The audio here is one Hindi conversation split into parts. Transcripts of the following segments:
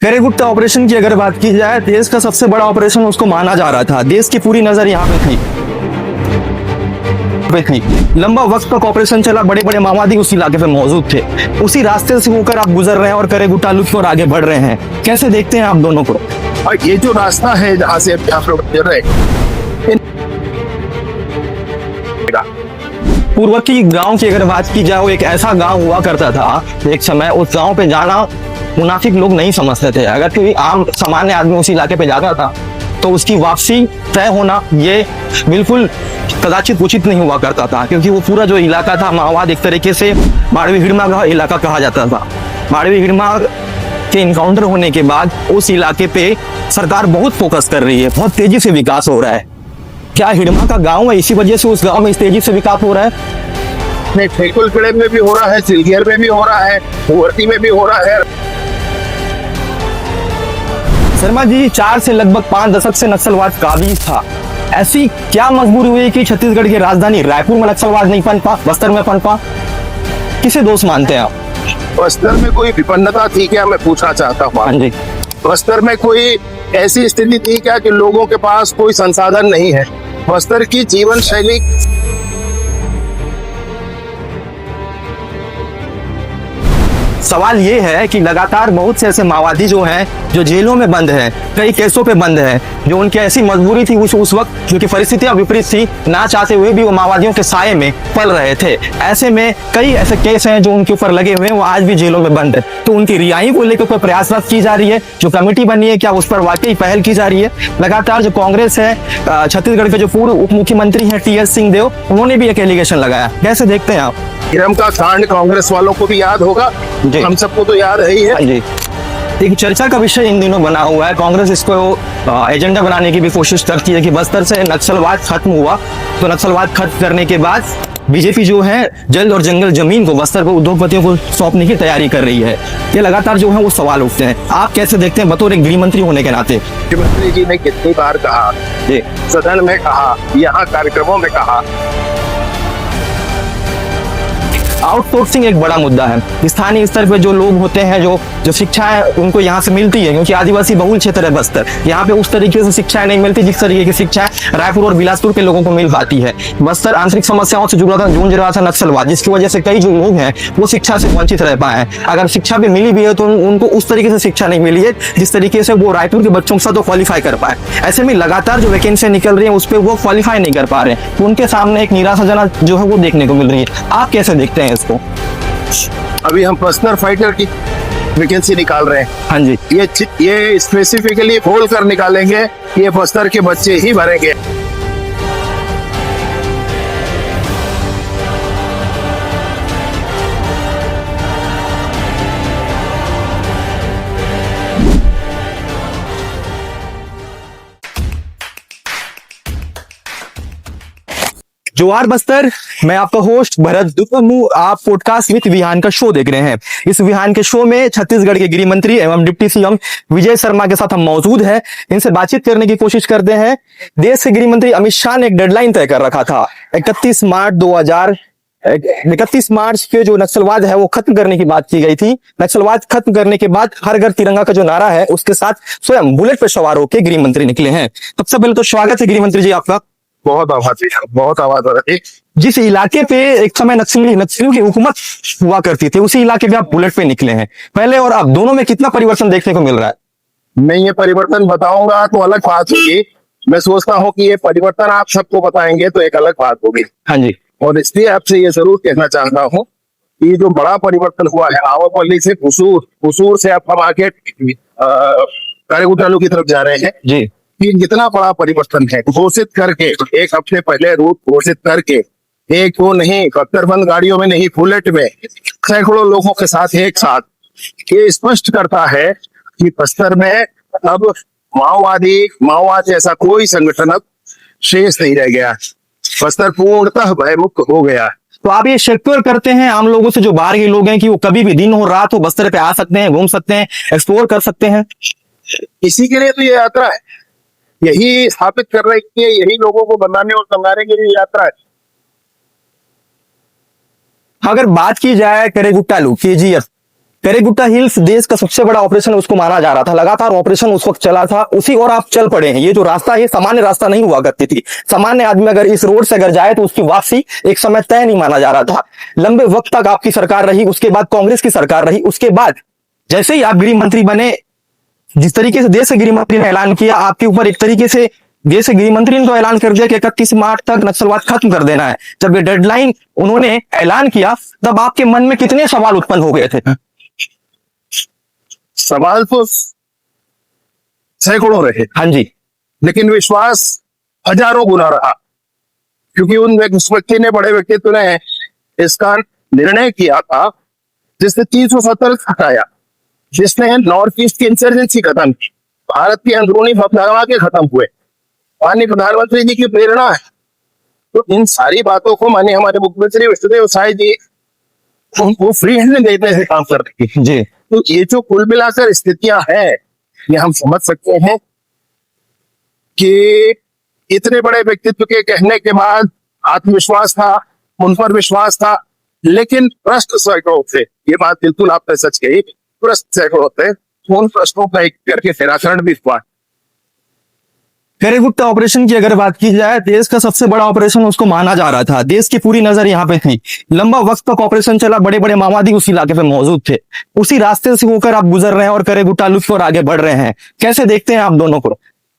करेगुट्टा ऑपरेशन की अगर बात की जाए, देश का सबसे बड़ा ऑपरेशन उसको माना जा रहा था। देश की पूरी नजर यहाँ पे थी। लंबा वक्त तक ऑपरेशन चला, बड़े बड़े माओवादी उस इलाके पे मौजूद थे। उसी रास्ते से होकर आप गुजर रहे हैं और करेगुट्टा लुट की ओर आगे बढ़ रहे हैं। कैसे देखते हैं आप दोनों को? और ये जो रास्ता है जहाँ से आप लोग गुजर रहे हैं, पूर्ववर्ती गांव की अगर बात की जाए, वो एक ऐसा गांव हुआ करता था एक समय। उस गांव पे जाना मुनाफिक लोग नहीं समझते थे। अगर कोई आम सामान्य आदमी उस इलाके पे जाता था तो उसकी वापसी तय होना ये बिल्कुल कदाचित उचित नहीं हुआ करता था, क्योंकि वो पूरा जो इलाका था माओवाद एक तरीके से माड़वी हिड़मा का इलाका कहा जाता था। माड़वी हिड़मा के इनकाउंटर होने के बाद उस इलाके पे सरकार बहुत फोकस कर रही है, बहुत तेजी से विकास हो रहा है। क्या हिड़मा का गांव है, इसी वजह से उस गांव में इस तेजी से विकास हो रहा है? नहीं, ठेकुलखेड़े में भी हो रहा है, सिलगेर में भी हो रहा है, भुवर्ती में भी हो रहा है। शर्मा जी, 4 से लगभग 5 दशक से नक्सलवाद काबिज था। ऐसी क्या मजबूरी हुई कि छत्तीसगढ़ की राजधानी रायपुर में नक्सलवाद नहीं पनपा, बस्तर में पनपा? किसे दोष मानते हैं आप? बस्तर में कोई विपन्नता थी क्या, मैं पूछना चाहता हूँ। हाँ जी। बस्तर में कोई ऐसी स्थिति थी क्या कि लोगों के पास कोई संसाधन नहीं है? बस्तर की जीवन शैली सवाल ये है कि लगातार बहुत से ऐसे माओवादी जो हैं, जो जेलों में बंद हैं, कई केसों पे बंद हैं, जो उनकी ऐसी मजबूरी थी उस वक्त, क्योंकि परिस्थितियां विपरीत थी, ना चाहते हुए भी वो माओवादियों के साये में पल रहे थे। ऐसे में कई ऐसे केस हैं जो उनके ऊपर लगे हुए हैं, वो आज भी जेलों में बंद है। तो उनकी रिहाई को लेकर कोई प्रयासरत की जा रही है? जो कमेटी बनी है, क्या उस पर वाकई पहल की जा रही है? लगातार जो कांग्रेस है, छत्तीसगढ़ के जो पूर्व उप मुख्यमंत्री है टी.एस. सिंहदेव, उन्होंने भी एक एलिगेशन लगाया। कैसे देखते हैं आप? हिरम का कांड कांग्रेस वालों को भी याद होगा, हम सबको तो याद है ही है। जी। एक चर्चा का विषय इन दिनों बना हुआ है। कांग्रेस इसको एजेंडा बनाने की भी कोशिश करती है कि बस्तर से नक्सलवाद खत्म हुआ, तो नक्सलवाद खत्म करने के बाद बीजेपी जो है जल्द और जंगल जमीन को बस्तर को उद्योगपतियों को सौंपने की तैयारी कर रही है। ये लगातार जो है वो सवाल उठते हैं। आप कैसे देखते हैं बतौर एक गृह मंत्री होने के नाते? मुख्यमंत्री जी ने कितनी बार कहा, सदन में कहा, यहाँ कार्यक्रमों में कहा। आउटसोर्सिंग एक बड़ा मुद्दा है। स्थानीय स्तर पे जो लोग होते हैं, जो शिक्षाएं उनको यहाँ से मिलती है, क्योंकि आदिवासी बहुल क्षेत्र है बस्तर, यहाँ पे उस तरीके से शिक्षाएं नहीं मिलती जिस तरीके की शिक्षाएं रायपुर और बिलासपुर के लोगों को मिल पाती है। बस्तर आंतरिक समस्याओं से जुड़ा था, जूझ रहा था नक्सलवाद, जिसकी वजह से कई जो लोग हैं वो शिक्षा से वंचित रह पाए हैं। अगर शिक्षा भी मिली भी है तो उनको उस तरीके से शिक्षा नहीं मिली है जिस तरीके से वो रायपुर के बच्चों के साथ वो क्वालिफाई कर पाए। ऐसे में लगातार जो वैकेंसियां निकल रही है उस पर वो क्वालिफाई नहीं कर पा रहे हैं, तो उनके सामने एक निराशाजनक जो है वो देखने को मिल रही है। आप कैसे देखते हैं इसको? अभी हम पर्सनल फाइटर की वैकेंसी निकाल रहे हैं। हाँ जी। ये स्पेसिफिकली खोल कर निकालेंगे, ये बस्तर के बच्चे ही भरेंगे। जोहार बस्तर, मैं आपका होस्ट भरत दुपमू। आप पॉडकास्ट विद विहान का शो देख रहे हैं। इस विहान के शो में छत्तीसगढ़ के गृह मंत्री एवं डिप्टी सीएम विजय शर्मा के साथ हम मौजूद हैं। इनसे बातचीत करने की कोशिश करते हैं। देश के गृह मंत्री अमित शाह ने एक डेडलाइन तय कर रखा था, 31 मार्च के जो नक्सलवाद है वो खत्म करने की बात की गई थी। नक्सलवाद खत्म करने के बाद हर घर तिरंगा का जो नारा है उसके साथ स्वयं बुलेट पे सवार होकर गृह मंत्री निकले हैं। सबसे पहले तो स्वागत है गृह मंत्री जी आपका। बहुत आवाज हो रही है। जिस इलाके पे एक समय नक्सलियों की हुकूमत हुआ करती थी, उसी इलाके पे आप बुलेट पे निकले हैं। पहले और अब दोनों में कितना परिवर्तन देखने को मिल रहा है? मैं ये परिवर्तन बताऊंगा तो अलग बात होगी। मैं सोचता हूँ कि ये परिवर्तन आप सबको बताएंगे तो एक अलग बात होगी। हाँ जी। और इसलिए आपसे ये जरूर कहना चाहता हूँ कि जो बड़ा परिवर्तन हुआ है आवपल्ली से हुसूर से अब हम आगे करेगुट्टा की तरफ जा रहे हैं जी। कि कितना बड़ा परिवर्तन है। घोषित करके एक हफ्ते पहले रूट घोषित करके, एक को नहीं, कत्तरबंद गाड़ियों में नहीं, बुलेट में सैकड़ों लोगों के साथ एक साथ, ये स्पष्ट करता है कि बस्तर में अब माओवाद जैसा कोई संगठन अब शेष नहीं रह गया। बस्तर पूर्णतः भयमुक्त हो गया। तो आप ये श्योर करते हैं आम लोगों से जो बाहर के लोग हैं कि वो कभी भी दिन हो रात हो बस्तर पे आ सकते हैं, घूम सकते हैं, एक्सप्लोर कर सकते हैं? इसी के लिए तो ये यात्रा है, यही स्थापित कर रही है, यही लोगों को बनाने और समझाने के लिए यात्रा है। अगर बात की जाए करेगुट्टा लूट, KGF, करेगुट्टा हिल्स देश का सबसे बड़ा ऑपरेशन उसको माना जा रहा था, लगातार ऑपरेशन उस वक्त चला था, उसी और आप चल पड़े हैं। ये जो रास्ता है सामान्य रास्ता नहीं हुआ करती थी, सामान्य आदमी अगर इस रोड से अगर जाए तो उसकी वापसी एक समय तय नहीं माना जा रहा था। लंबे वक्त तक आपकी सरकार रही, उसके बाद कांग्रेस की सरकार रही, उसके बाद जैसे ही आप गृह मंत्री बने, जिस तरीके से देश के गृह मंत्री ने ऐलान किया, आपके ऊपर एक तरीके से देश के गृह मंत्री ने तो ऐलान कर दिया कि 31 मार्च तक नक्सलवाद खत्म कर देना है। जब ये डेडलाइन उन्होंने ऐलान किया तब आपके मन में कितने सवाल उत्पन्न हो गए थे? सवाल तो सैकड़ों रहे, हाँ जी, लेकिन विश्वास हजारों गुना रहा, क्योंकि उस व्यक्ति ने, बड़े व्यक्तित्व ने इसका निर्णय किया था जिसने 370 हटाया, जिसने नॉर्थ ईस्ट की इंसर्जेंसी खत्म की, भारत की अंदरूनी भगदड़ के खत्म हुए, माननीय प्रधानमंत्री जी की प्रेरणा है। तो इन सारी बातों को माननीय हमारे मुख्यमंत्री विष्णुदेव साय जी उनको फ्री हैंड देने से काम कर रही है जी। तो ये जो कुल मिलाकर स्थितियां हैं, ये हम समझ सकते हैं कि इतने बड़े व्यक्तित्व के कहने के बाद आत्मविश्वास था, उन पर विश्वास था, लेकिन प्रश्न सैकड़ों थे। ये बात बिल्कुल आपने सच कही, प्रश्न सैकड़ों थे, उन प्रश्नों का एक करके निराकरण भी हुआ। करेगुट्टा ऑपरेशन की अगर बात की जाए, देश का सबसे बड़ा ऑपरेशन उसको माना जा रहा था, देश की पूरी नजर यहाँ पे थी, लंबा वक्त तक ऑपरेशन चला, बड़े बड़े माओवादी उस इलाके पे मौजूद थे, उसी रास्ते से होकर आप गुजर रहे हैं और करेगुट्टा लुक और आगे बढ़ रहे हैं। कैसे देखते हैं आप दोनों को?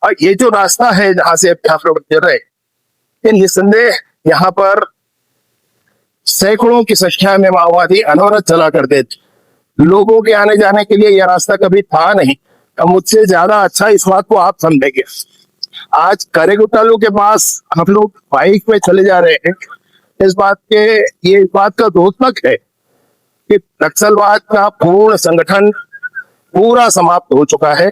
और ये जो रास्ता है जहां से आप लोग गुजर रहे, ये निस्संदेह यहाँ पर सैकड़ों की संख्या में माओवादी अनवरत चला करते थे। लोगों के आने जाने के लिए यह रास्ता कभी था नहीं। अब मुझसे ज्यादा अच्छा इस बात को आप समझेंगे, आज करेगुट्टा के पास हम लोग बाइक में चले जा रहे हैं, इस बात का द्योतक है कि नक्सलवाद का पूर्ण संगठन पूरा समाप्त हो चुका है।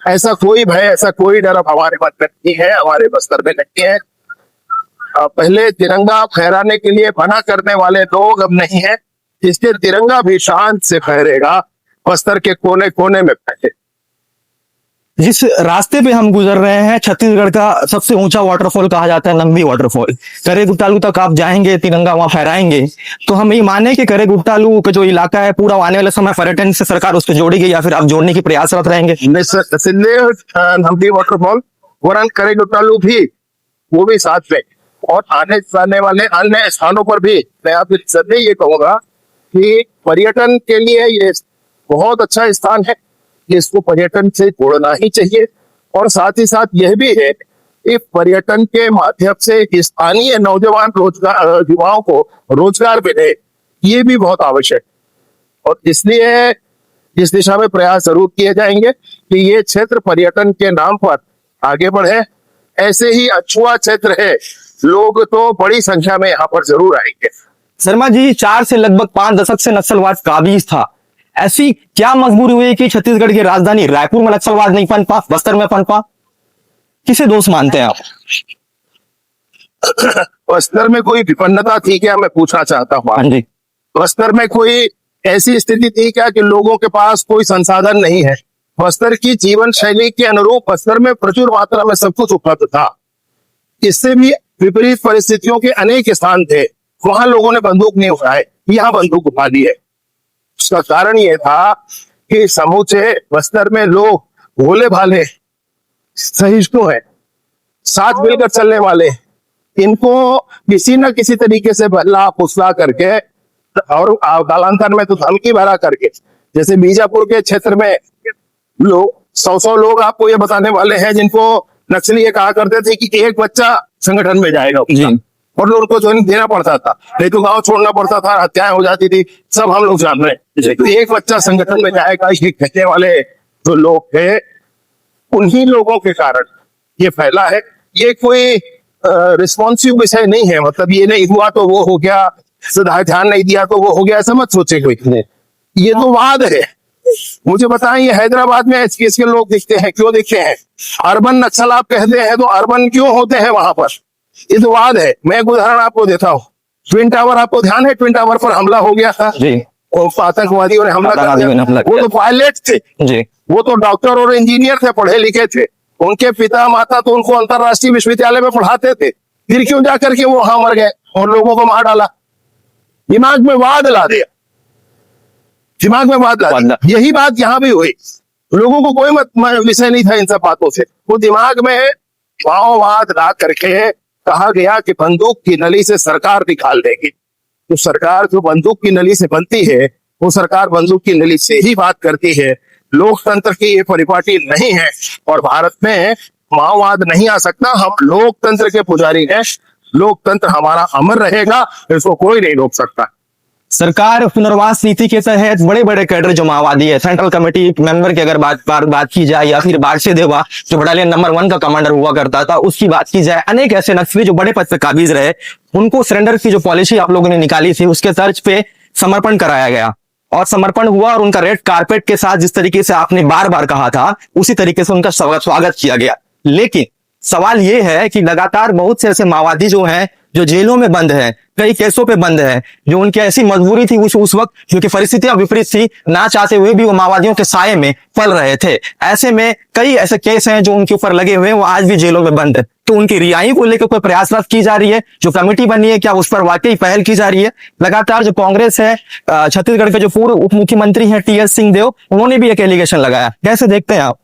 ऐसा कोई भय, ऐसा कोई डर अब हमारे मन में नहीं है, हमारे बस्तर में नहीं है। पहले तिरंगा फहराने के लिए मना करने वाले लोग अब नहीं है, इसलिए तिरंगा भी शान से फहरेगा, बस्तर के कोने कोने में फहरे। जिस रास्ते पे हम गुजर रहे हैं, छत्तीसगढ़ का सबसे ऊंचा वाटरफॉल कहा जाता है नंबी वाटरफॉल। करेगुट्टालू तक आप जाएंगे, तिरंगा वहां फहराएंगे, तो हम ये माने कि करेगुट्टालू का जो इलाका है पूरा आने वाले समय पर्यटन से सरकार उसको जोड़ेगी या फिर आप जोड़ने की प्रयासरत रहेंगे? नंबी वाटरफॉल वरन करेगुट्टालू भी, वो भी साथ में, और आने जाने वाले अन्य स्थानों पर भी मैं आप सदैव ये कहूंगा कि पर्यटन के लिए ये बहुत अच्छा स्थान है, इसको पर्यटन से जोड़ना ही चाहिए। और साथ ही साथ यह भी है कि पर्यटन के माध्यम से स्थानीय नौजवान युवाओं को रोजगार मिले, ये भी बहुत आवश्यक। और इसलिए इस दिशा में प्रयास जरूर किए जाएंगे कि ये क्षेत्र पर्यटन के नाम पर आगे बढ़े। ऐसे ही अछुआ क्षेत्र है, लोग तो बड़ी संख्या में यहाँ पर जरूर आएंगे। शर्मा जी, 4 से लगभग 5 दशक से नक्सलवाद काबिज था, ऐसी क्या मजबूरी हुई कि छत्तीसगढ़ की राजधानी रायपुर में नक्सलवाद नहीं पनपा, बस्तर में पनपा? किसे दोष मानते हैं आप? बस्तर में कोई विपन्नता थी क्या, मैं पूछना चाहता हूँ। हाँ जी। बस्तर में कोई ऐसी स्थिति थी क्या कि लोगों के पास कोई संसाधन नहीं है? बस्तर की जीवन शैली के अनुरूप बस्तर में प्रचुर मात्रा में सब कुछ उपलब्ध था। इससे भी विपरीत परिस्थितियों के अनेक स्थान थे, वहां लोगों ने बंदूक नहीं उठाए, यहाँ बंदूक उठा ली है। उसका कारण यह था कि समूचे बस्तर में लोग भोले भाले सहिष्णु हैं, साथ मिलकर चलने वाले, इनको किसी न किसी तरीके से बदला फुसला करके और कालांतर में तो धमकी भरा करके, जैसे बीजापुर के क्षेत्र में लोग 100 लोग आपको ये बताने वाले हैं जिनको नक्सली ये कहा करते थे कि एक बच्चा संगठन में जाएगा और उनको ज्वाइनिंग देना पड़ता था, नहीं तो गांव छोड़ना पड़ता था, हत्याएं हो जाती थी, सब हम लोग जान रहे हैं। तो एक बच्चा संगठन में जाएगा, ये कहने वाले जो लोग थे, उन्हीं लोगों के कारण ये फैला है। ये कोई रिस्पॉन्सिव विषय नहीं है, मतलब ये नहीं हुआ तो वो हो गया, ध्यान नहीं दिया तो वो हो गया, ऐसा मत सोचे कोई। ये तो वाद है। मुझे बताएं, ये हैदराबाद में एचपीएस के लोग दिखते हैं, क्यों दिखते हैं? अर्बन नक्सल आप कहते हैं तो अर्बन क्यों होते हैं वहां पर? ये तो वाद है। मैं एक उदाहरण आपको देता हूँ, ट्विन टावर आपको ध्यान है? ट्विन टावर पर हमला हो गया था जी, और आतंकवादियों ने हमला कर दिया। वो तो पायलट थे जी, वो तो डॉक्टर और इंजीनियर थे, पढ़े लिखे थे, उनके पिता माता तो उनको अंतरराष्ट्रीय विश्वविद्यालय में पढ़ाते थे, फिर क्यों जाकर के वो वहां मर गए और लोगों को मार डाला? दिमाग में वाद ला दिया। दिमाग में बात ला दी। यही बात यहाँ भी हुई। लोगों को कोई विषय नहीं था इन सब बातों से। वो दिमाग में माओवाद ला करके कहा गया कि बंदूक की नली से सरकार निकाल देगी। तो सरकार जो बंदूक की नली से बनती है, वो सरकार बंदूक की नली से ही बात करती है। लोकतंत्र की ये परिपाटी नहीं है और भारत में माओवाद नहीं आ सकता। हम लोकतंत्र के पुजारी हैं। लोकतंत्र हमारा अमर रहेगा, इसको कोई नहीं रोक सकता। सरकार पुनर्वास नीति के तहत बड़े बड़े कैडर जो माओवादी है, सेंट्रल कमेटी मेंबर की अगर बात की जाए, या फिर बारसे देवा जो बटालियन नंबर 1 का कमांडर हुआ करता था, उसकी बात की जाए, अनेक ऐसे नक्सली जो बड़े पद पे काबिज रहे, उनको सरेंडर की जो पॉलिसी आप लोगों ने निकाली थी, उसके तर्ज पे समर्पण कराया गया और समर्पण हुआ और उनका रेड कारपेट के साथ जिस तरीके से आपने बार बार कहा था, उसी तरीके से उनका स्वागत किया गया। लेकिन सवाल ये है कि लगातार बहुत से ऐसे माओवादी जो हैं, जो जेलों में बंद हैं, कई केसों पे बंद हैं, जो उनकी ऐसी मजबूरी थी उस वक्त, क्योंकि परिस्थितियां विपरीत थी, ना चाहते हुए भी वो माओवादियों के साये में पल रहे थे। ऐसे में कई ऐसे केस हैं जो उनके ऊपर लगे हुए हैं, वो आज भी जेलों में बंद है। तो उनकी रिहाई को लेकर कोई प्रयासरत की जा रही है? जो कमेटी बनी है, क्या उस पर वाकई पहल की जा रही है? लगातार जो कांग्रेस है, छत्तीसगढ़ के जो पूर्व उप मुख्यमंत्री हैं टी.एस. सिंहदेव, उन्होंने भी एक एलिगेशन लगाया। कैसे देखते हैं आप?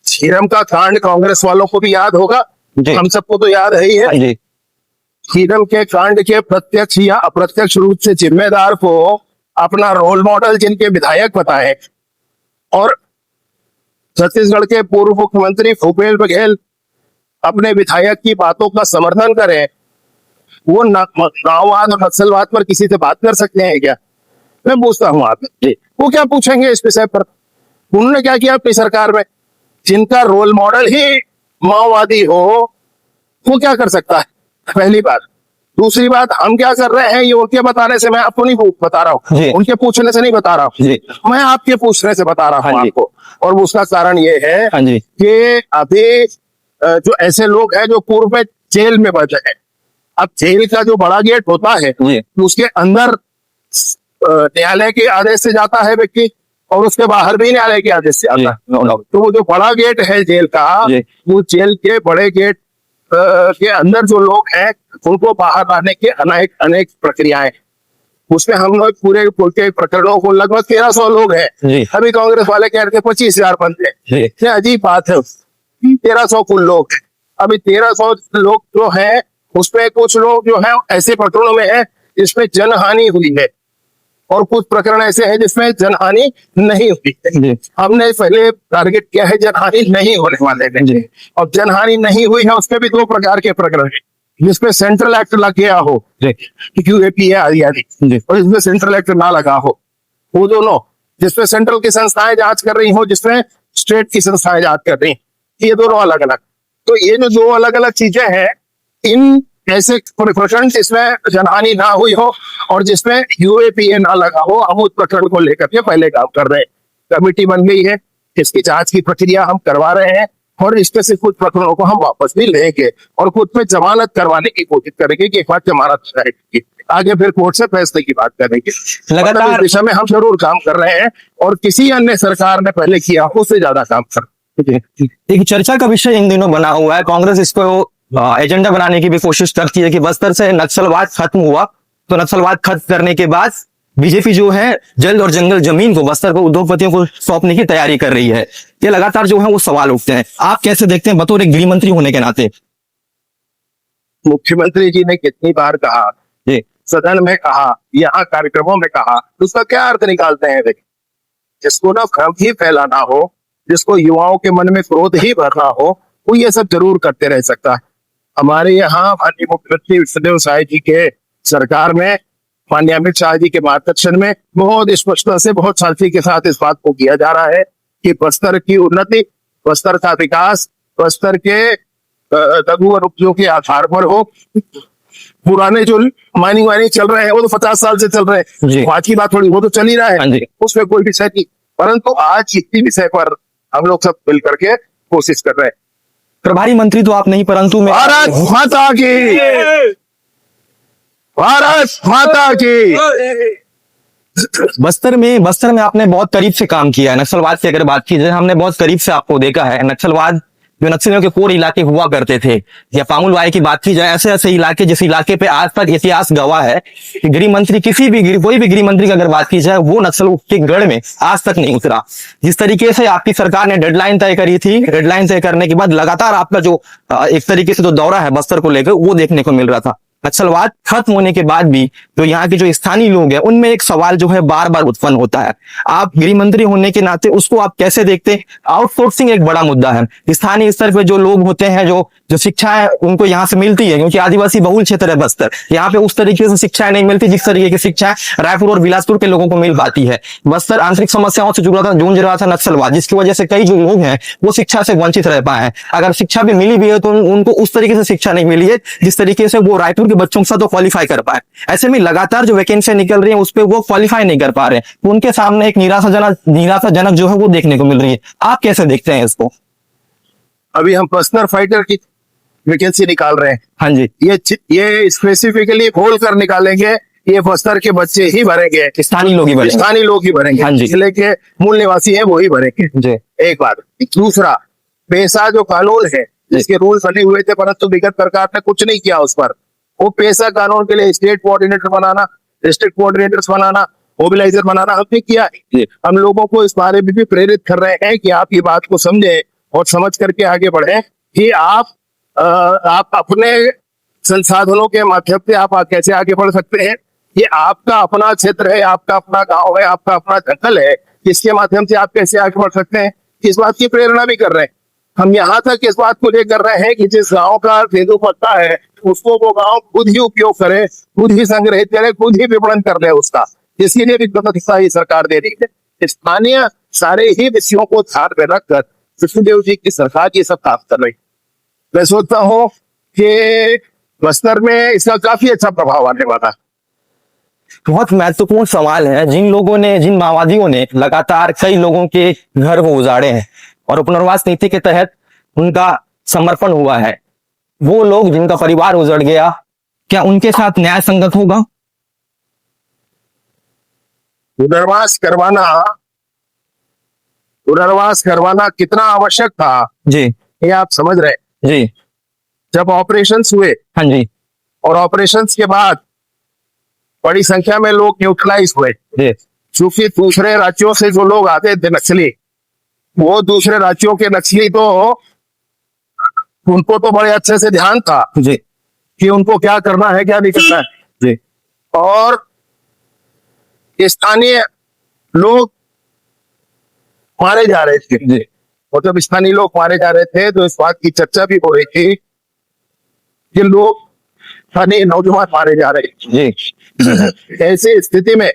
झीरम का कांड कांग्रेस वालों को भी याद होगा, हम सबको तो याद है ही है। झीरम के कांड के प्रत्यक्ष या अप्रत्यक्ष रूप से जिम्मेदार को अपना रोल मॉडल जिनके विधायक बताए और छत्तीसगढ़ के पूर्व मुख्यमंत्री भूपेश बघेल अपने विधायक की बातों का समर्थन करें, वो माओवाद और नक्सलवाद पर किसी से बात कर सकते हैं क्या? मैं पूछता हूँ आपसे, वो क्या पूछेंगे इस विषय पर? उन्होंने क्या किया अपनी सरकार में? जिनका रोल मॉडल ही माओवादी हो, वो क्या कर सकता है? पहली बात। दूसरी बात, हम क्या कर रहे हैं ये उनके बताने से मैं आपको नहीं बता रहा हूँ, उनके पूछने से नहीं बता रहा हूँ, मैं आपके पूछने से बता रहा हूँ आपको। और उसका कारण ये है कि अभी जो ऐसे लोग हैं जो पूर्व में जेल में बचे हैं, अब जेल का जो बड़ा गेट होता है उसके अंदर न्यायालय के आदेश से जाता है व्यक्ति और उसके बाहर भी न्यायालय के आदेश से आता है। तो वो जो बड़ा गेट है जेल का, वो जेल के बड़े गेट के अंदर जो लोग हैं उनको बाहर लाने के अनेक प्रक्रियाएं, उसमें हम लोग पूरे प्रकरणों को लगभग 1300 लोग हैं। अभी कांग्रेस वाले कह रहे थे 25,000 बनते हैं। क्या अजीब बात है, 1300 कुल लोग। अभी 1300 लोग जो है उसमें कुछ लोग जो है ऐसे प्रकरणों में है जिसमें जनहानि हुई है और कुछ प्रकरण ऐसे हैं जिसमें जनहानि नहीं हुई है। हमने पहले टारगेट किया है जनहानि नहीं होने वाले हैं, और जनहानि नहीं हुई है उसमें भी 2 प्रकार के प्रकरण है, जिसमें सेंट्रल एक्ट लग गया हो, QAP आदि, और जिसमें सेंट्रल एक्ट ना लगा हो, वो दोनों, जिसमें सेंट्रल की संस्थाएं जांच कर रही हो, जिसमें स्टेट की संस्थाएं जांच कर रही, ये दोनों अलग अलग। तो ये जो 2 अलग अलग चीजें हैं, इन ऐसे प्रकरण जिसमें जनहानि ना हुई हो और जिसमें UAPA ना लगा हो, हम उस प्रकरण को लेकर के पहले काम कर रहे हैं। कमेटी बन गई है, इसकी जांच की प्रक्रिया हम करवा रहे हैं और इसमें से कुछ प्रकरणों को हम वापस भी लेंगे और कुछ पे जमानत करवाने की कोशिश करेंगे कि एक बार जमानत जाएगी, आगे फिर कोर्ट से फैसले की बात करेंगे। लगातार इस दिशा में हम जरूर काम कर रहे हैं और किसी अन्य सरकार ने पहले किया हो उससे ज्यादा काम कर। एक चर्चा का विषय इन दिनों बना हुआ है, कांग्रेस इसको एजेंडा बनाने की भी कोशिश करती है कि बस्तर से नक्सलवाद खत्म हुआ, तो नक्सलवाद खत्म करने के बाद बीजेपी जो है जल्द और जंगल जमीन को बस्तर को उद्योगपतियों को सौंपने की तैयारी कर रही है। ये लगातार जो है वो सवाल उठते हैं, आप कैसे देखते हैं बतौर एक गृह मंत्री होने के नाते? मुख्यमंत्री जी ने कितनी बार कहा, सदन में कहा, यहाँ कार्यक्रमों में कहा, उसका क्या अर्थ निकालते हैं? जिसको ना भ्रम ही फैलाना हो, जिसको युवाओं के मन में क्रोध ही भरना हो, वो ये सब जरूर करते रह सकता है। हमारे यहाँ माननीय मुख्यमंत्री विष्णुदेव साय जी के सरकार में, माननीय अमित शाह जी के मार्गदर्शन में बहुत स्पष्टता से, बहुत साथी के साथ इस बात को किया जा रहा है कि बस्तर की उन्नति, बस्तर का विकास, बस्तर के लघु और उपयोग के आधार पर हो। पुराने जो माइनिंग चल रहे हैं वो तो 50 साल से चल रहे हैं, आज की बात थोड़ी, वो तो चल ही रहा है, उसमें कोई विषय नहीं। परंतु आज इसी विषय पर हम लोग सब मिल करके कोशिश कर रहे हैं। प्रभारी मंत्री तो आप नहीं, परंतु भारत माता की, भारत माता की। बस्तर में आपने बहुत करीब से काम किया है। नक्सलवाद की अगर बात की जाए, हमने बहुत करीब से आपको देखा है। नक्सलवाद जो नक्सलियों के कोर इलाके हुआ करते थे, या पामुल वाई की बात की जाए, ऐसे ऐसे इलाके जिस इलाके पे आज तक इतिहास गवाह है कि गृह मंत्री कोई भी गृह मंत्री की अगर बात की जाए, वो नक्सलों के गढ़ में आज तक नहीं उतरा। जिस तरीके से आपकी सरकार ने डेडलाइन तय करी थी, डेडलाइन तय करने के बाद लगातार आपका जो एक तरीके से जो दौरा है बस्तर को लेकर, वो देखने को मिल रहा था। नक्सलवाद खत्म होने के बाद भी जो यहाँ के जो स्थानीय लोग हैं, उनमें एक सवाल जो है बार बार उत्पन्न होता है। आप गृह मंत्री होने के नाते उसको आप कैसे देखते हैं? आउटसोर्सिंग एक बड़ा मुद्दा है। स्थानीय स्तर पे जो लोग होते हैं, जो शिक्षाएं उनको यहाँ से मिलती है, क्योंकि आदिवासी बहुल क्षेत्र है बस्तर, यहाँ पे उस तरीके से शिक्षाएं नहीं मिलती जिस तरीके की शिक्षाएं रायपुर और बिलासपुर के लोगों को मिल पाती है। बस्तर आंतरिक समस्याओं से जूझ रहा था नक्सलवाद, जिसकी वजह से कई जो लोग हैं वो शिक्षा से वंचित रह पाए हैं। अगर शिक्षा भी मिली भी है तो उनको उस तरीके से शिक्षा नहीं मिली है जिस तरीके से वो रायपुर के बच्चों के साथ तो क्वालिफाई कर पाए। ऐसे में लगातार जो वैकेंसियां निकल रही हैं उस पर वो क्वालिफाई नहीं कर पा रहे हैं, तो उनके सामने एक निराशाजनक जो है वो देखने को मिल रही है। आप कैसे देखते हैं इसको? अभी हम पर्सनल फाइटर की वैकेंसी निकाल रहे हैं। हाँ जी, ये स्पेसिफिकली खोल कर निकालेंगे, ये बस्तर के बच्चे ही भरेंगे, स्थानीय लोग ही भरेंगे। स्थानीय लोग ही भरेंगे। हाँ जी। जिले के मूल निवासी हैं वो ही भरेंगे जी। एक बात। दूसरा, पैसा जो कानून है जिसके रूल बने हुए थे, परंतु विगत सरकार ने कुछ नहीं किया उस पर। वो पैसा कानून के लिए स्टेट कोऑर्डिनेटर बनाना, डिस्ट्रिक्ट कोऑर्डिनेटर्स बनाना, मोबिलाइजर बनाना हमने किया है। हम लोगों को इस बारे में भी प्रेरित कर रहे हैं कि आप ये बात को समझें और समझ करके आगे बढ़ें कि आप अपने संसाधनों के माध्यम से आप कैसे आगे बढ़ सकते हैं। ये आपका अपना क्षेत्र है, आपका अपना गांव है, आपका अपना जंगल है, इसके माध्यम से आप कैसे आगे बढ़ सकते हैं, इस बात की प्रेरणा भी कर रहे हैं। हम यहाँ तक इस बात को लेकर रहे हैं कि जिस गांव का तेंदु पत्ता है उसको वो गांव खुद ही उपयोग करे, खुद ही संग्रहित करे, खुद ही विपणन कर दे उसका। इसके लिए भी व्यवस्था ही सरकार दे रही है। स्थानीय सारे ही विषयों को ध्यान में रखकर कृष्णदेव जी की सरकार ये सब काम कर रही है। मैं सोचता हूँ कि बस्तर में इसका काफी अच्छा प्रभाव आने वाला है। बहुत महत्वपूर्ण सवाल है। जिन माओवादियों ने लगातार कई लोगों के घर को उजाड़े हैं और पुनर्वास नीति के तहत उनका समर्पण हुआ है, वो लोग जिनका परिवार उजड़ गया, क्या उनके साथ न्याय संगत होगा? पुनर्वास करवाना कितना आवश्यक था जी, ये आप समझ रहे हैं। जी, जब ऑपरेशंस हुए, हाँ जी, और ऑपरेशंस के बाद बड़ी संख्या में लोग न्यूट्रलाइज हुए, जी, क्योंकि दूसरे राज्यों से जो लोग आते थे नक्सली, वो दूसरे राज्यों के नक्सली तो उनको तो बड़े अच्छे से ध्यान था जी, कि उनको क्या करना है क्या नहीं करना है जी, और स्थानीय लोग मारे जा रहे थे। जी, और जब स्थानीय लोग मारे जा रहे थे तो इस बात की चर्चा भी हो रही थी कि लोग स्थानीय नौजवान मारे जा रहे हैं। जी, ऐसी स्थिति में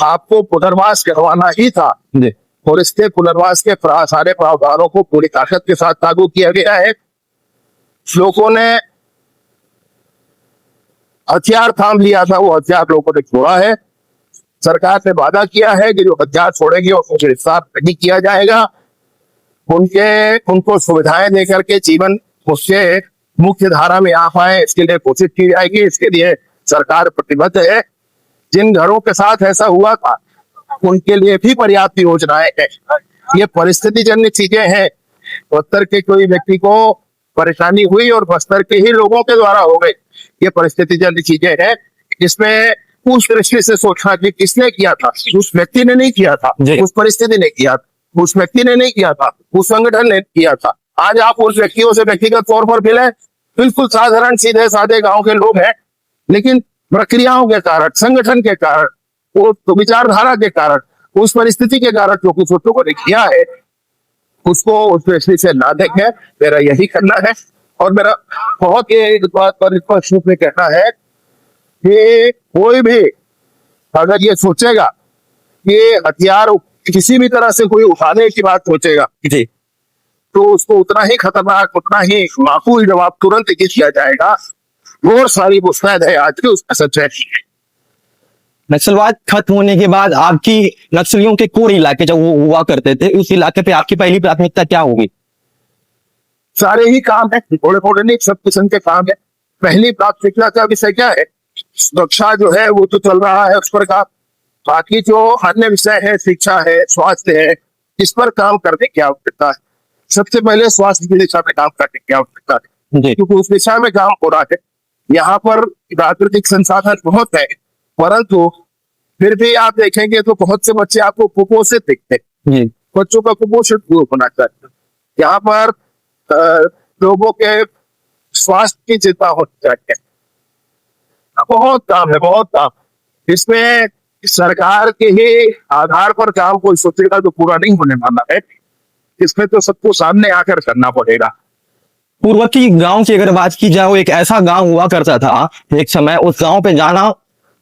आपको पुनर्वास करवाना ही था, जी, और इसके पुनर्वास के सारे प्रावधानों को पूरी ताकत के साथ लागू किया गया है। लोगों ने हथियार थाम लिया था, वो हथियार लोगों ने छोड़ा है। सरकार ने वादा किया है कि जो हथियार छोड़ेंगे उसको गिरफ्तार नहीं किया जाएगा, उनको सुविधाएं देकर के जीवन उससे मुख्य धारा में आ पाए, इसके लिए कोशिश की जाएगी। इसके लिए सरकार प्रतिबद्ध है। जिन घरों के साथ ऐसा हुआ था उनके लिए भी पर्याप्त योजनाएं हैं। ये परिस्थिति जन्य चीजें हैं। बस्तर के कोई व्यक्ति को परेशानी हुई और बस्तर के ही लोगों के द्वारा हो गई, ये परिस्थिति जन्य चीजें हैं। इसमें उस दृष्टि से सोचना कि किसने किया था, उस व्यक्ति ने नहीं किया था, उस परिस्थिति ने किया था, उस व्यक्ति ने नहीं किया था, उस संगठन ने किया था। आज आप उस व्यक्तियों से व्यक्तिगत तौर पर मिले, बिल्कुल साधारण सीधे साधे गांव के लोग हैं, लेकिन प्रक्रियाओं के कारण, संगठन के कारण, वो तो विचारधारा के कारण, उस परिस्थिति के कारण जो कुछ लोगों ने किया है उसको उस दृष्टि से ना देखें। मेरा यही करना है और मेरा बहुत ही इस बात पर स्पष्ट रूप में कहना है कि कोई भी अगर ये सोचेगा कि हथियार किसी भी तरह से कोई उठाने की बात सोचेगा जी, तो उसको उतना ही खतरनाक, उतना ही माकूल जवाब तुरंत दिया जाएगा। और सारी मुस्तैद है आज की उसका सच है। नक्सलवाद खत्म होने के बाद आपकी नक्सलियों के कोर इलाके जब वो हुआ करते थे, उस इलाके पे आपकी पहली प्राथमिकता क्या होगी? सारे ही काम है, थोड़े थोड़े नहीं, सब किस्म के काम है। पहली प्राथमिकता का विषय क्या है? सुरक्षा जो है वो तो चल रहा है, उस पर काम। बाकी जो अन्य विषय है, शिक्षा है, स्वास्थ्य है, इस पर काम करने की आवश्यकता है। सबसे पहले स्वास्थ्य की दिशा में काम करने की आवश्यकता है, जी क्योंकि उस दिशा में काम हो रहा है। यहाँ पर प्राकृतिक संसाधन बहुत है, परंतु फिर भी आप देखेंगे तो बहुत से बच्चे आपको कुपोषित दिखते हैं। जी बच्चों का कुपोषित दूर होना चाहिए। यहाँ पर लोगों के स्वास्थ्य की चिंता होनी चाहिए। बहुत काम है, बहुत काम। इसमें सरकार के ही आधार पर काम कोई सोचेगा तो पूरा नहीं होने वाला है। इसमें तो सबको सामने आकर करना पड़ेगा। पूर्ववर्ती गांव की अगर बात की जाए, वो एक ऐसा गांव हुआ करता था एक समय, उस गांव पे जाना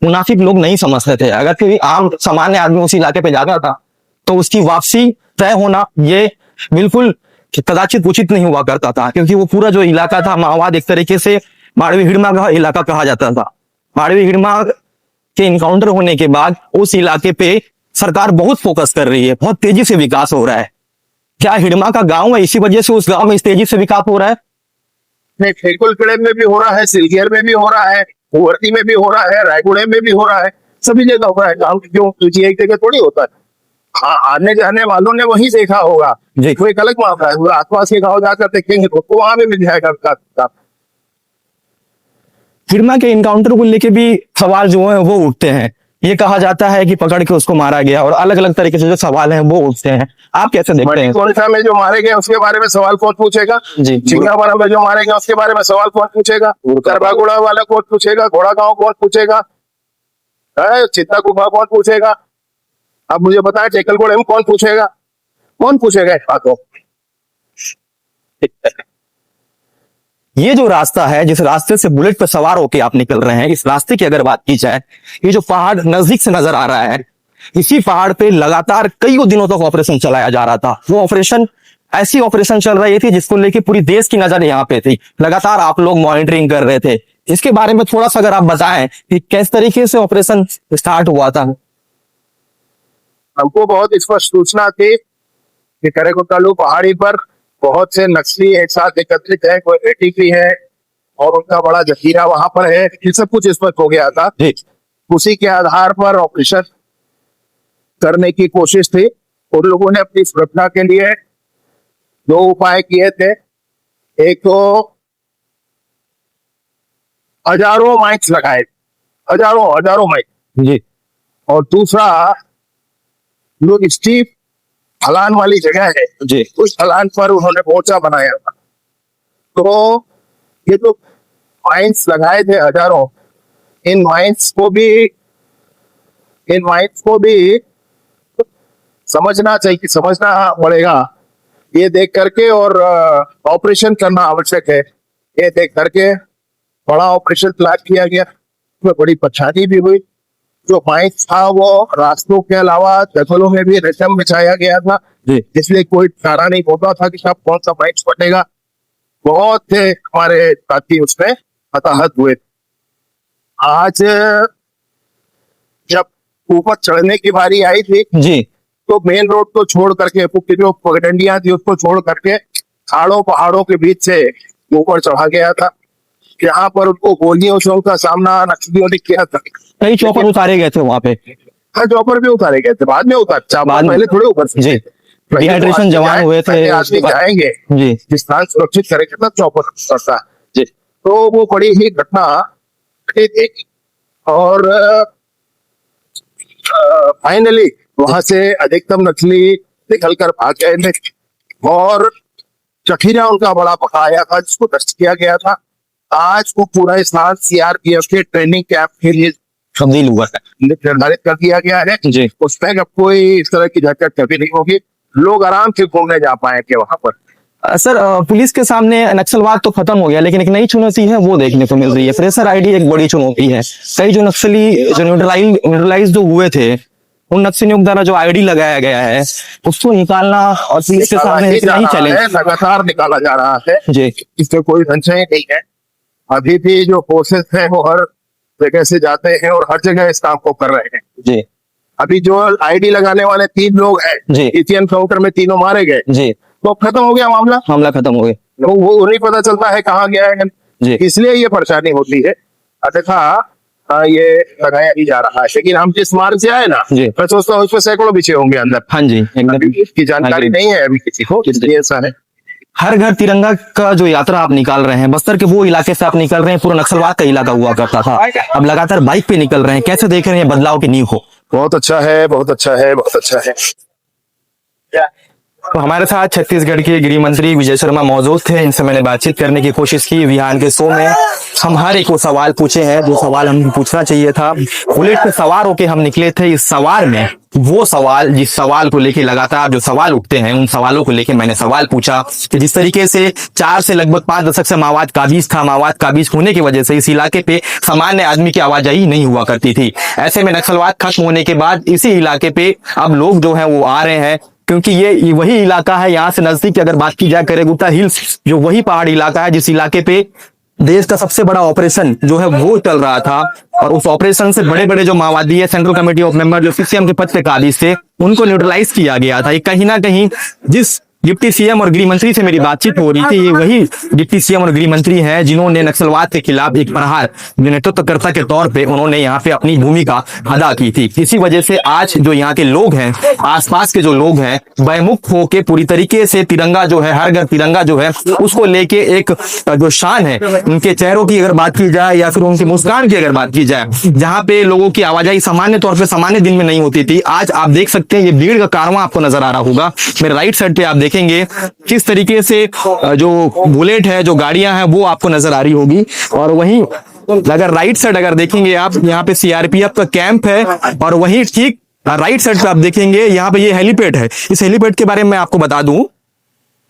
मुनासिब लोग नहीं समझते थे। अगर कोई आम सामान्य आदमी उस इलाके पे जाता था तो उसकी वापसी तय होना ये बिल्कुल कदाचित उचित नहीं हुआ करता था, क्योंकि वो पूरा जो इलाका था माओवाद एक तरीके से माड़वी हिड़मा का इलाका कहा जाता था। माड़वी हिड़मा के इनकाउंटर होने के बाद उस इलाके पे सरकार बहुत फोकस कर रही है, बहुत तेजी से विकास हो रहा है। क्या हिड़मा का गांव है, इसी वजह से उस गांव में इस तेजी से विकास हो रहा है? नहीं, खेकुलखेड़े में भी हो रहा है, सिलगेर में भी हो रहा है, कुंवरती में भी हो रहा है, रायगुड़े में भी हो रहा है, सभी जगह हो रहा है। गाँव क्यों तुझे एक जगह थोड़ी होता है। हाँ, आने जाने वालों ने वही देखा होगा। जी। वो एक अलग मामला है। वो आसपास के गाँव जाकर देखेंगे तो वहां भी मिल जाएगा विकास। हिड़मा के इनकाउंटर को लेके भी सवाल जो है वो उठते हैं। ये कहा जाता है कि पकड़ के उसको मारा गया, और अलग अलग तरीके से जो सवाल हैं वो उठते हैं। आप कैसे देखते हैं? मणिकोणसा में जो मारे गए उसके बारे में सवाल कौन पूछेगा? जी। चिंगावाड़ा में जो मारे गए उसके बारे में सवाल कौन पूछेगा? करभागुड़ा वाला कौन पूछेगा? घोड़ा गांव कौन पूछेगा? चित्ता गुफा कौन पूछेगा? अब मुझे बताएं, टेकलगोड़े में कौन पूछेगा? कौन पूछेगा इस बातों? ये जो रास्ता है, जिस रास्ते से बुलेट पर सवार होके आप निकल रहे हैं, इस रास्ते की अगर बात की जाए, ये जो पहाड़ नजदीक से नजर आ रहा है, इसी पहाड़ पे लगातार कई दिनों तक ऑपरेशन चलाया जा रहा था। वो ऑपरेशन ऐसी ऑपरेशन चल रही थी जिसको लेके पूरी देश की नजर यहाँ पे थी। लगातार आप लोग मॉनिटरिंग कर रहे थे। इसके बारे में थोड़ा सा अगर आप बताएं कि किस तरीके से ऑपरेशन स्टार्ट हुआ था। हमको बहुत स्पष्ट सूचना थी कि करेकोटालू पहाड़ी पर बहुत से नक्सली एक साथ एकत्रित है, कोई एटीपी है और उनका बड़ा जखीरा वहां पर है। ये सब कुछ स्पष्ट हो गया था। उसी के आधार पर ऑपरेशन करने की कोशिश थी। उन लोगों ने अपनी सुरक्षा के लिए दो उपाय किए थे। एक तो हजारों माइक्स लगाए, हजारों माइक जी। और दूसरा लोग स्टीप ढलान वाली जगह है जी। उस ढलान पर उन्होंने मोर्चा बनाया था। तो ये तो माइंस लगाए थे हजारों। इन माइंस को भी समझना पड़ेगा, ये देख करके, और ऑपरेशन करना आवश्यक है। ये देख करके बड़ा ऑपरेशन प्लान किया गया। उसमें बड़ी परेशानी भी हुई। जो माइंस था वो रास्तों के अलावा जंगलों में भी रेशम बिछाया गया था, इसलिए कोई ठहरा नहीं होता था कि सब कौन सा माइंस बनेगा। बहुत थे हमारे साथी उसमें हताहत हुए। आज जब ऊपर चढ़ने की बारी आई थी जी। तो मेन रोड को छोड़ करके, जो पगडंडियां थी उसको छोड़ करके खाड़ों पहाड़ों के बीच से ऊपर चढ़ा गया था। यहाँ पर उनको गोलियों से उनका सामना नक्सलियों ने किया था। कई चौपर उतारे गए थे वहां पे। हाँ, चौपर भी उतारे गए थे, बाद में पहले थोड़े ऊपर जी। डिहाइड्रेशन जवान हुए थे। आदमी जाएंगे जी। स्थान सुरक्षित करेंगे तब चौपर करता जी। तो वो बड़ी ही घटना थी और फाइनली वहां से अधिकतम नक्सली निकल कर भाग गए थे और जखीरा उनका बड़ा पकाया था जिसको नष्ट किया गया था। आज वो पूरा स्थान सीआरपीएफ के ट्रेनिंग कैंप के लिए तब्दील हुआ है, निर्धारित कर दिया गया है जी। उसमें अब कोई इस तरह की झटक कभी नहीं होगी। लोग आराम से घूमने जा पाएंगे वहां पर। सर, पुलिस के सामने नक्सलवाद तो खत्म हो गया, लेकिन एक नई चुनौती है वो देखने को मिल रही है। फ्रेशर आईडी एक बड़ी चुनौती है। कई जो नक्सली जो न्यूट्रलाइज जो हुए थे, उन नक्सलियों द्वारा जो आईडी लगाया गया है उसको निकालना और पुलिस के सामने नहीं चैलेंज लगातार निकाला जा रहा है जी। इसमें कोई संशय नहीं है। अभी भी जो फोर्सेस हैं वो हर जगह से जाते हैं और हर जगह इस काम को कर रहे हैं जी। अभी जो आईडी लगाने वाले 3 लोग हैं जी, एटीएम काउंटर में तीनों मारे गए जी, तो खत्म हो गया मामला खत्म हो गया। वो नहीं पता चलता है कहाँ गया है जी। इसलिए ये परेशानी होती है। अन्यथा ये लगाया ही जा रहा है। लेकिन हम जिस मार्ग से आए ना, जी। मैं सोचता हूँ उसमें सैकड़ों पीछे होंगे अंदर। हाँ जी, एकदम इसकी जानकारी नहीं है अभी किसी को, इसलिए ऐसा है। हर घर तिरंगा का जो यात्रा आप निकाल रहे हैं, बस्तर के वो इलाके से आप निकल रहे हैं, पूरा नक्सलवाद का इलाका हुआ करता था, अब लगातार बाइक पे निकल रहे हैं, कैसे देख रहे हैं बदलाव की नींव को? बहुत अच्छा है, बहुत अच्छा है, बहुत अच्छा है। तो हमारे साथ छत्तीसगढ़ के गृह मंत्री विजय शर्मा मौजूद थे, इनसे मैंने बातचीत करने की कोशिश की। विहान के शो में हम हर एक को सवाल पूछे हैं जो सवाल हम पूछना चाहिए था। बुलेट पे सवार होके हम निकले थे। इस सवाल में वो सवाल, जिस सवाल को लेके लगातार जो सवाल उठते हैं, उन सवालों को लेके मैंने सवाल पूछा कि जिस तरीके से 4 से लगभग 5 दशक से माओवाद काबिज था, माओवाद काबिज होने की वजह से इस इलाके पे सामान्य आदमी की आवाजाही नहीं हुआ करती थी। ऐसे में नक्सलवाद खत्म होने के बाद इसी इलाके पे अब लोग जो है वो आ रहे हैं, क्योंकि ये वही इलाका है। यहाँ से नजदीक की अगर बात की जाए करेगुट्टा हिल्स, जो वही पहाड़ी इलाका है जिस इलाके पे देश का सबसे बड़ा ऑपरेशन जो है वो चल रहा था, और उस ऑपरेशन से बड़े बड़े जो माओवादी है, सेंट्रल कमेटी ऑफ मेंबर जो सीएम के पद पे काबिज थे, उनको न्यूट्रलाइज किया गया था। ये कहीं ना कहीं जिस डिप्टी सीएम और गृह मंत्री से मेरी बातचीत हो रही थी, ये वही डिप्टी सीएम और गृह मंत्री हैं जिन्होंने नक्सलवाद के खिलाफ एक प्रहार नेतृत्वकर्ता के तौर पे उन्होंने यहाँ पे अपनी भूमिका अदा की थी। इसी वजह से आज जो यहाँ के लोग हैं, आसपास के जो लोग हैं, भयमुक्त होके पूरी तरीके से तिरंगा जो है, हर घर तिरंगा जो है, उसको लेके एक जो शान है उनके चेहरों की अगर बात की जाए या फिर उनकी मुस्कान की अगर बात की जाए, जहाँ पे लोगों की आवाजाही सामान्य तौर पे सामान्य दिन में नहीं होती थी, आज आप देख सकते हैं ये भीड़ का कारवां आपको नजर आ रहा होगा। मेरे राइट साइड पे आप देखेंगे किस तरीके से जो बुलेट है, जो गाड़ियां हैं, वो आपको नजर आ रही होगी। और वहीं अगर राइट साइड अगर देखेंगे आप, यहाँ पे सीआरपीएफ का कैंप है, और वहीं ठीक राइट साइड पे आप देखेंगे यहाँ पे ये हेलीपैड है। इस हेलीपैड के बारे में मैं आपको बता दूं,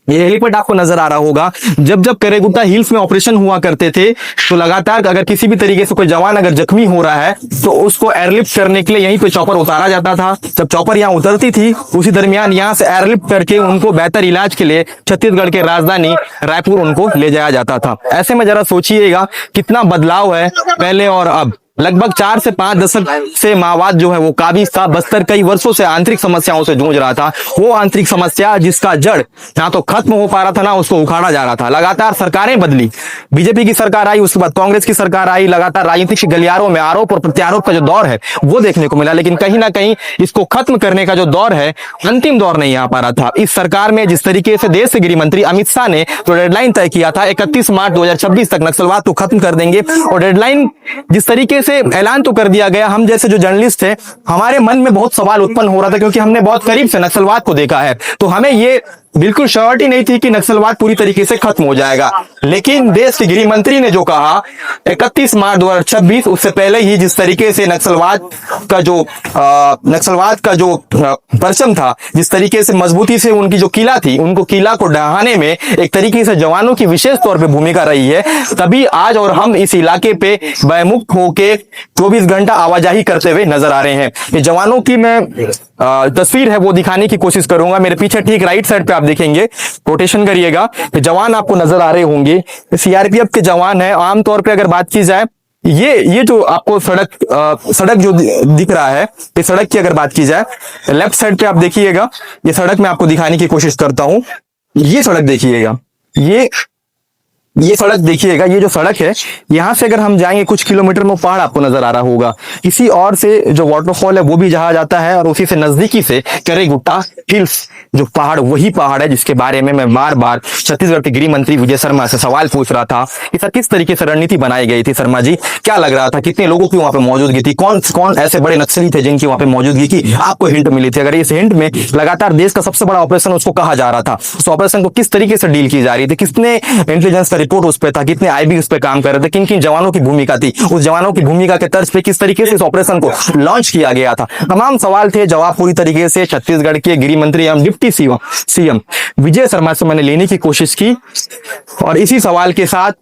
ये हेलीपैड आपको नजर आ रहा होगा। जब जब करेगुट्टा हिल्स में ऑपरेशन हुआ करते थे तो लगातार अगर किसी भी तरीके से कोई जवान अगर जख्मी हो रहा है तो उसको एयरलिफ्ट करने के लिए यहीं पे चॉपर उतारा जाता था। जब चॉपर यहाँ उतरती थी उसी दरमियान यहाँ से एयरलिफ्ट करके उनको बेहतर इलाज के लिए छत्तीसगढ़ के राजधानी रायपुर उनको ले जाया जाता था। ऐसे में जरा सोचिएगा कितना बदलाव है पहले और अब। लगभग 4 से 5 दशक से माओवाद जो है वो काबिज था। बस्तर कई वर्षों से आंतरिक समस्याओं से जूझ रहा था। वो आंतरिक समस्या जिसका जड़ ना तो खत्म हो पा रहा था, ना उसको उखाड़ा जा रहा था। लगातार सरकारें बदली, बीजेपी की सरकार आई, उसके बाद कांग्रेस की सरकार आई। लगातार राजनीतिक गलियारों में आरोप और प्रत्यारोप का जो दौर है वो देखने को मिला, लेकिन कहीं ना कहीं इसको खत्म करने का जो दौर है, अंतिम दौर नहीं आ पा रहा था। इस सरकार में जिस तरीके से देश के गृह मंत्री अमित शाह ने जो डेडलाइन तय किया था 31 मार्च 2026 तक नक्सलवाद को खत्म कर देंगे, और डेडलाइन जिस तरीके से ऐलान तो कर दिया गया, हम जैसे जो जर्नलिस्ट थे हमारे मन में बहुत सवाल उत्पन्न हो रहा था, क्योंकि हमने बहुत करीब से नक्सलवाद को देखा है। तो हमें ये बिल्कुल श्योरिटी नहीं थी कि नक्सलवाद पूरी तरीके से खत्म हो जाएगा। लेकिन देश के गृह मंत्री ने जो कहा 31 मार्च 2026, उससे पहले ही जिस तरीके से नक्सलवाद का जो परचम था, जिस तरीके से मजबूती से उनकी जो किला थी, उनको किला को ढहाने में एक तरीके से जवानों की विशेष तौर पे भूमिका रही है, तभी आज और हम इस इलाके पे भयमुक्त होके 24 घंटा आवाजाही करते हुए नजर आ रहे हैं। ये जवानों की मैं तस्वीर है वो दिखाने की कोशिश करूंगा। मेरे पीछे ठीक राइट साइड पे आप देखेंगे, रोटेशन करिएगा, जवान आपको नजर आ रहे होंगे, सीआरपीएफ के जवान है। आमतौर पे अगर बात की जाए, ये जो आपको सड़क जो दिख रहा है, इस सड़क की अगर बात की जाए, लेफ्ट साइड पे आप देखिएगा, ये सड़क मैं आपको दिखाने की कोशिश करता हूं। ये सड़क देखिएगा, ये सड़क देखिएगा, ये जो सड़क है, यहां से अगर हम जाएंगे कुछ किलोमीटर में पहाड़ आपको नजर आ रहा होगा। इसी और से जो वाटरफॉल है वो भी जहा जाता है, और उसी से नजदीकी से करेगुट्टा हिल्स जो पहाड़, वही पहाड़ है जिसके बारे में मैं बार बार छत्तीसगढ़ के गृह मंत्री विजय शर्मा से सवाल पूछ रहा था कि सर किस तरीके से रणनीति बनाई गई थी। शर्मा जी, क्या लग रहा था, कितने लोगों की वहां पे मौजूदगी थी, कौन कौन ऐसे बड़े नक्सली थे जिनकी वहां पे मौजूदगी की आपको हिंट मिली थी? अगर इस हिंट में लगातार देश का सबसे बड़ा ऑपरेशन उसको कहा जा रहा था, उस ऑपरेशन को किस तरीके से डील की जा रही थी, किसने इंटेलिजेंस का रिपोर्ट उस पर था, कितने आईबी उस पर काम कर रहे थे, किन किन जवानों की भूमिका थी, उस जवानों की भूमिका के तर्ज पे किस तरीके से इस ऑपरेशन को लॉन्च किया गया था, तमाम सवाल थे। जवाब पूरी तरीके से छत्तीसगढ़ के गृह मंत्री एवं डिप्टी सीएम विजय शर्मा से मैंने लेने की कोशिश की, और इसी सवाल के साथ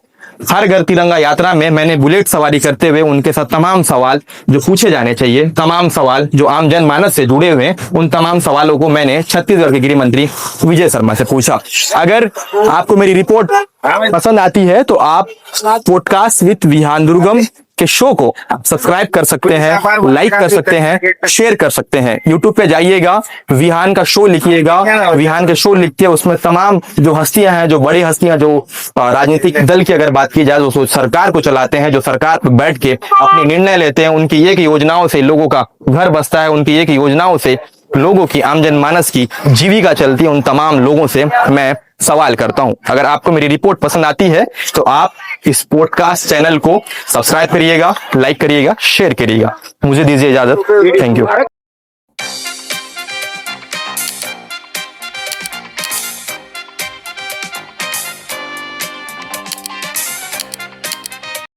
हर घर तिरंगा यात्रा में मैंने बुलेट सवारी करते हुए उनके साथ तमाम सवाल जो पूछे जाने चाहिए, तमाम सवाल जो आम जनमानस से जुड़े हुए, उन तमाम सवालों को मैंने छत्तीसगढ़ के गृह मंत्री विजय शर्मा से पूछा। अगर आपको मेरी रिपोर्ट पसंद आती है तो आप पॉडकास्ट विद विहान दुर्गम के शो को सब्सक्राइब कर सकते हैं, लाइक कर सकते हैं, शेयर कर सकते हैं। यूट्यूब पे जाइएगा, विहान का शो लिखिएगा, विहान का शो लिखते हैं, उसमें तमाम जो हस्तियां हैं, जो बड़ी हस्तियां, जो राजनीतिक दल की अगर बात की जाए, जो सरकार को चलाते हैं, जो सरकार पर बैठ के अपने निर्णय लेते हैं, उनकी एक योजनाओं से लोगों का घर बसता है, उनकी एक योजनाओं से लोगों की, आम जनमानस की जीविका चलती है, उन तमाम लोगों से मैं सवाल करता हूं। अगर आपको मेरी रिपोर्ट पसंद आती है तो आप इस पॉडकास्ट चैनल को सब्सक्राइब करिएगा, लाइक करिएगा, शेयर करिएगा। मुझे दीजिए इजाजत। Thank you.